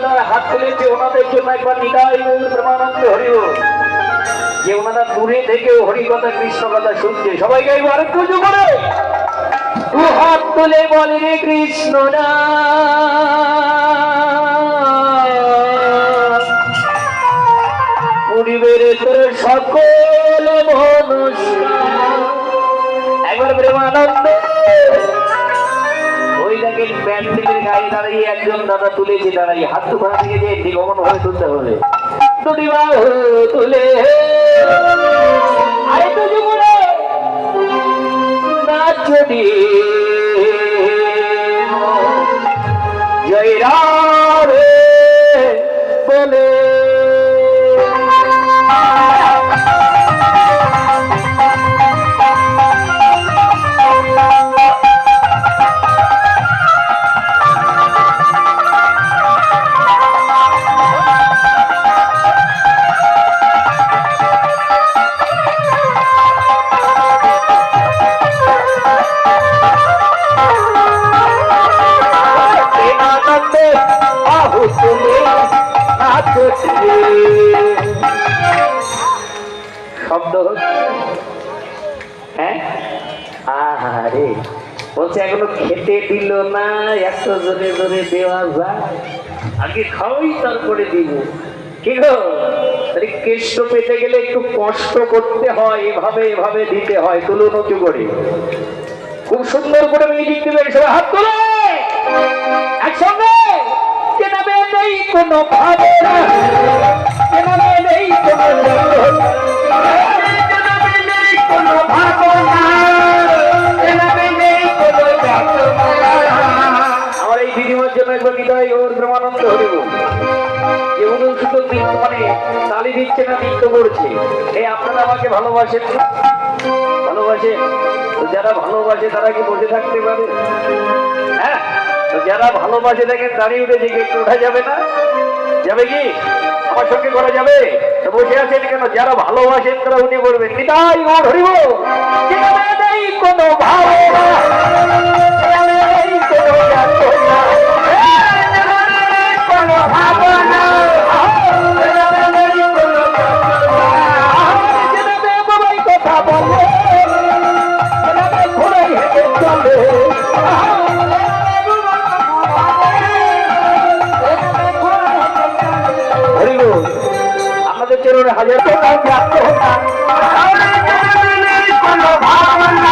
দাদার হাত তুলেছে ওনাদের জন্য একবার নিতাই গৌর প্রেমানন্দ হরি বল। যে ওনারা দূরে থেকেও হরি কথা কৃষ্ণ কথা শুনছে, সবাই গাইবো আরেকটু উঁচু করে। দু হাত তুলে বলে রে কৃষ্ণ না পরিবের তোর সকল মনুষ্য। একবার প্রেমানন্দ ওই দেখেন প্যান্ডেলের গায়ে দাঁড়িয়ে একজন দাদা তুলেছে, দাঁড়িয়ে হাত দুখানা থেকে যে নিগমন হয়ে তুলতে হবে। দুটি বাহু তুলে আরে তুই বলে নাচনি জয় রাধে বলে। শব্দ হ্যাঁ আরে বলছে এখনো খেতে দিল না, এত জোরে জোরে দেওয়া যায়, আগে খাওয়াই তারপরে দিব। কি গো কৃষ্ণ পেতে গেলে একটু কষ্ট করতে হয়, এভাবে এভাবে দিতে হয়। তুলুন উঁচু করে, খুব সুন্দর করে মিউজিক দিবেন, সবাই হাত তোলে একসঙ্গে। কেনাবে নেই কোনো ভাবনা, কেনাবে নেই কোনো আমার এই দিদিমার জন্য একবার বিদায় ওর প্রেমানন্দ হরিব। যে উনি শুধু মানে তালি দিচ্ছে না, নৃত্য করছে। এই আপনারা আমাকে ভালোবাসেন, ভালোবাসেন তো যারা ভালোবাসে তারা কি বসে থাকতে পারে? হ্যাঁ, তো যারা ভালোবাসে দেখেন দাঁড়িয়ে উঠেছে, কি একটু ওঠা যাবে না? যাবে কি? আমার সঙ্গে করা যাবে? তো বসে আছেন কেন? যারা ভালোবাসেন তারা উঠে পড়বেন। নিতাই গৌর হরি বল। নেই কোনো ভাবনা, নেই কোনো যাতনা, কোনো ভাবনা, কথা বলে ঘুরে হেঁটে চলে। আমাদের চরণে হাজার কোনো ভাবনা